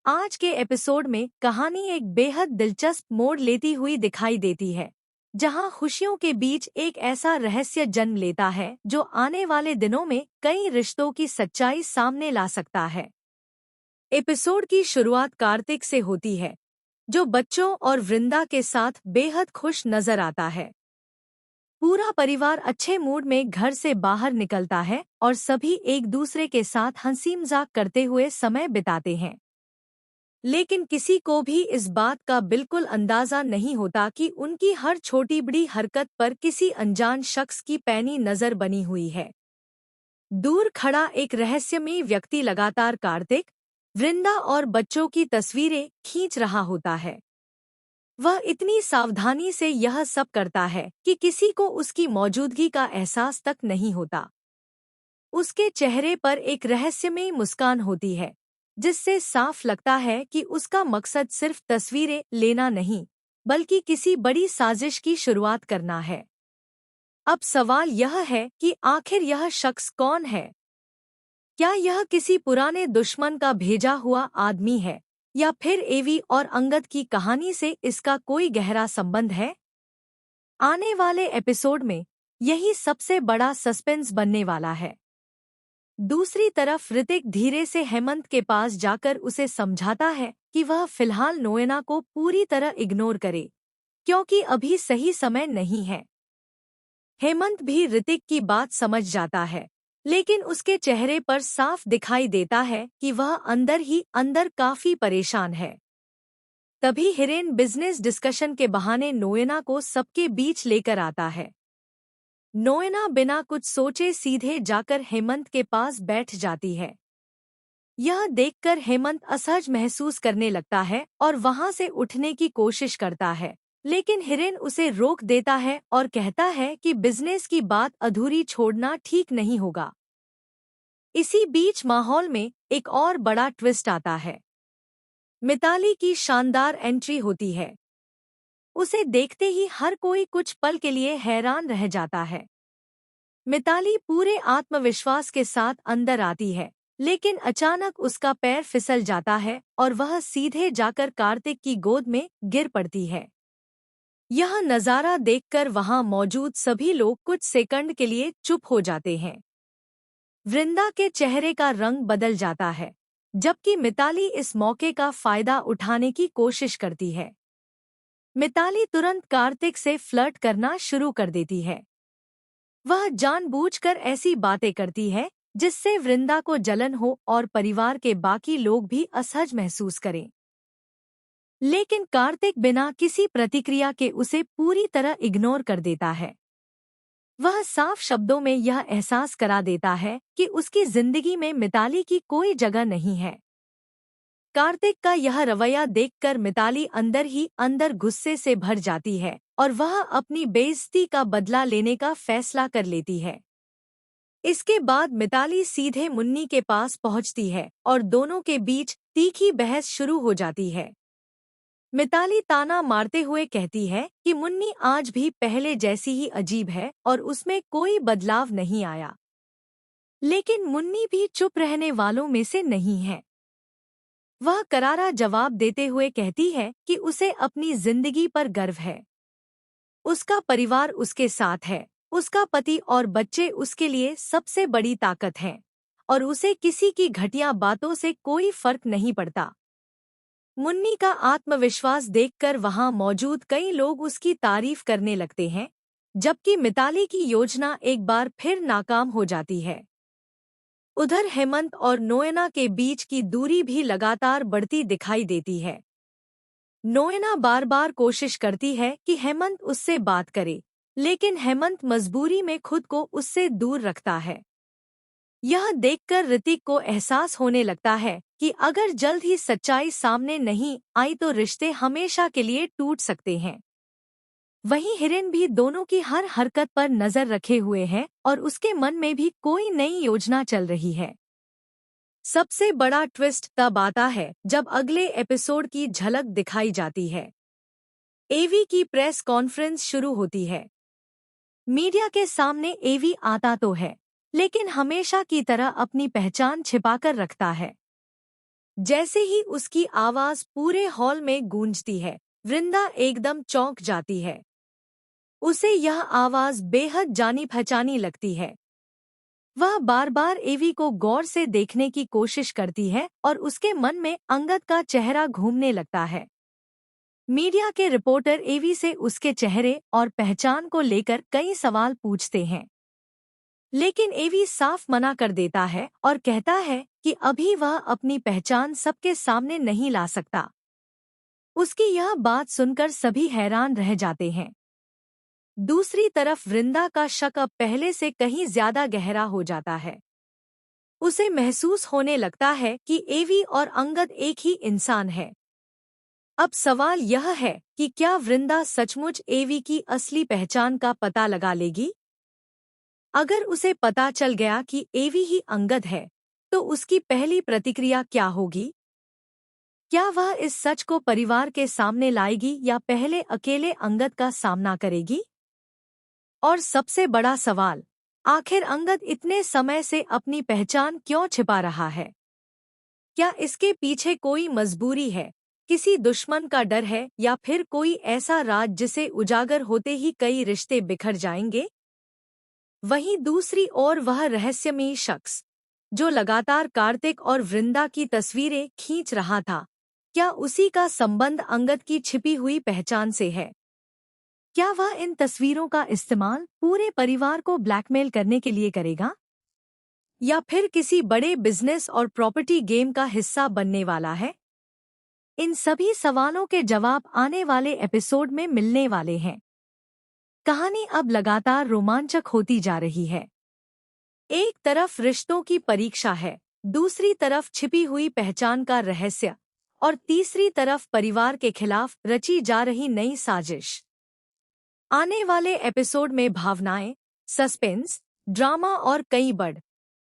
आज के एपिसोड में कहानी एक बेहद दिलचस्प मोड़ लेती हुई दिखाई देती है, जहां खुशियों के बीच एक ऐसा रहस्य जन्म लेता है जो आने वाले दिनों में कई रिश्तों की सच्चाई सामने ला सकता है। एपिसोड की शुरुआत कार्तिक से होती है, जो बच्चों और वृंदा के साथ बेहद खुश नजर आता है। पूरा परिवार अच्छे मूड में घर से बाहर निकलता है और सभी एक दूसरे के साथ हंसी मजाक करते हुए समय बिताते हैं। लेकिन किसी को भी इस बात का बिल्कुल अंदाजा नहीं होता कि उनकी हर छोटी बड़ी हरकत पर किसी अनजान शख्स की पैनी नजर बनी हुई है। दूर खड़ा एक रहस्यमयी व्यक्ति लगातार कार्तिक, वृंदा और बच्चों की तस्वीरें खींच रहा होता है। वह इतनी सावधानी से यह सब करता है कि किसी को उसकी मौजूदगी का एहसास तक नहीं होता। उसके चेहरे पर एक रहस्यमयी मुस्कान होती है, जिससे साफ लगता है कि उसका मकसद सिर्फ तस्वीरें लेना नहीं, बल्कि किसी बड़ी साजिश की शुरुआत करना है। अब सवाल यह है कि आखिर यह शख्स कौन है? क्या यह किसी पुराने दुश्मन का भेजा हुआ आदमी है, या फिर एवी और अंगद की कहानी से इसका कोई गहरा संबंध है? आने वाले एपिसोड में यही सबसे बड़ा सस्पेंस बनने वाला है। दूसरी तरफ ऋतिक धीरे से हेमंत के पास जाकर उसे समझाता है कि वह फिलहाल नोएना को पूरी तरह इग्नोर करे, क्योंकि अभी सही समय नहीं है। हेमंत भी ऋतिक की बात समझ जाता है, लेकिन उसके चेहरे पर साफ दिखाई देता है कि वह अंदर ही अंदर काफी परेशान है। तभी हिरेन बिजनेस डिस्कशन के बहाने नोएना को सबके बीच लेकर आता है। नोएना बिना कुछ सोचे सीधे जाकर हेमंत के पास बैठ जाती है। यह देखकर हेमंत असहज महसूस करने लगता है और वहां से उठने की कोशिश करता है, लेकिन हिरेन उसे रोक देता है और कहता है कि बिजनेस की बात अधूरी छोड़ना ठीक नहीं होगा। इसी बीच माहौल में एक और बड़ा ट्विस्ट आता है। मिताली की शानदार एंट्री होती है। उसे देखते ही हर कोई कुछ पल के लिए हैरान रह जाता है। मिताली पूरे आत्मविश्वास के साथ अंदर आती है, लेकिन अचानक उसका पैर फिसल जाता है और वह सीधे जाकर कार्तिक की गोद में गिर पड़ती है। यह नज़ारा देखकर वहां मौजूद सभी लोग कुछ सेकंड के लिए चुप हो जाते हैं। वृंदा के चेहरे का रंग बदल जाता है, जबकि मिताली इस मौके का फायदा उठाने की कोशिश करती है। मिताली तुरंत कार्तिक से फ्लर्ट करना शुरू कर देती है। वह जानबूझकर ऐसी बातें करती है जिससे वृंदा को जलन हो और परिवार के बाकी लोग भी असहज महसूस करें। लेकिन कार्तिक बिना किसी प्रतिक्रिया के उसे पूरी तरह इग्नोर कर देता है। वह साफ शब्दों में यह एहसास करा देता है कि उसकी जिंदगी में मिताली की कोई जगह नहीं है। कार्तिक का यह रवैया देखकर मिताली अंदर ही अंदर गुस्से से भर जाती है और वह अपनी बेइज्जती का बदला लेने का फैसला कर लेती है। इसके बाद मिताली सीधे मुन्नी के पास पहुंचती है और दोनों के बीच तीखी बहस शुरू हो जाती है। मिताली ताना मारते हुए कहती है कि मुन्नी आज भी पहले जैसी ही अजीब है और उसमें कोई बदलाव नहीं आया। लेकिन मुन्नी भी चुप रहने वालों में से नहीं है। वह करारा जवाब देते हुए कहती है कि उसे अपनी जिंदगी पर गर्व है। उसका परिवार उसके साथ है, उसका पति और बच्चे उसके लिए सबसे बड़ी ताकत हैं, और उसे किसी की घटिया बातों से कोई फर्क नहीं पड़ता। मुन्नी का आत्मविश्वास देखकर वहां मौजूद कई लोग उसकी तारीफ करने लगते हैं, जबकि मिताली की योजना एक बार फिर नाकाम हो जाती है। उधर हेमंत और नोएना के बीच की दूरी भी लगातार बढ़ती दिखाई देती है। नोएना बार बार कोशिश करती है कि हेमंत उससे बात करे, लेकिन हेमंत मजबूरी में खुद को उससे दूर रखता है। यह देखकर ऋतिक को एहसास होने लगता है कि अगर जल्द ही सच्चाई सामने नहीं आई तो रिश्ते हमेशा के लिए टूट सकते हैं। वहीं हिरेन भी दोनों की हर हरकत पर नजर रखे हुए है और उसके मन में भी कोई नई योजना चल रही है। सबसे बड़ा ट्विस्ट तब आता है जब अगले एपिसोड की झलक दिखाई जाती है। एवी की प्रेस कॉन्फ्रेंस शुरू होती है। मीडिया के सामने एवी आता तो है, लेकिन हमेशा की तरह अपनी पहचान छिपाकर रखता है। जैसे ही उसकी आवाज पूरे हॉल में गूंजती है, वृंदा एकदम चौंक जाती है। उसे यह आवाज बेहद जानी पहचानी लगती है। वह बार बार एवी को गौर से देखने की कोशिश करती है और उसके मन में अंगद का चेहरा घूमने लगता है। मीडिया के रिपोर्टर एवी से उसके चेहरे और पहचान को लेकर कई सवाल पूछते हैं, लेकिन एवी साफ मना कर देता है और कहता है कि अभी वह अपनी पहचान सबके सामने नहीं ला सकता। उसकी यह बात सुनकर सभी हैरान रह जाते हैं। दूसरी तरफ वृंदा का शक अब पहले से कहीं ज्यादा गहरा हो जाता है। उसे महसूस होने लगता है कि एवी और अंगद एक ही इंसान है। अब सवाल यह है कि क्या वृंदा सचमुच एवी की असली पहचान का पता लगा लेगी? अगर उसे पता चल गया कि एवी ही अंगद है, तो उसकी पहली प्रतिक्रिया क्या होगी? क्या वह इस सच को परिवार के सामने लाएगी या पहले अकेले अंगद का सामना करेगी? और सबसे बड़ा सवाल, आखिर अंगद इतने समय से अपनी पहचान क्यों छिपा रहा है? क्या इसके पीछे कोई मजबूरी है, किसी दुश्मन का डर है या फिर कोई ऐसा राज जिसे उजागर होते ही कई रिश्ते बिखर जाएंगे? वहीं दूसरी ओर वह रहस्यमयी शख्स, जो लगातार कार्तिक और वृंदा की तस्वीरें खींच रहा था, क्या उसी का संबंध अंगद की छिपी हुई पहचान से है? क्या वह इन तस्वीरों का इस्तेमाल पूरे परिवार को ब्लैकमेल करने के लिए करेगा? या फिर किसी बड़े बिजनेस और प्रॉपर्टी गेम का हिस्सा बनने वाला है? इन सभी सवालों के जवाब आने वाले एपिसोड में मिलने वाले हैं। कहानी अब लगातार रोमांचक होती जा रही है। एक तरफ रिश्तों की परीक्षा है, दूसरी तरफ छिपी हुई पहचान का रहस्य, और तीसरी तरफ परिवार के खिलाफ रची जा रही नई साजिश। आने वाले एपिसोड में भावनाएं, सस्पेंस, ड्रामा और कई बड़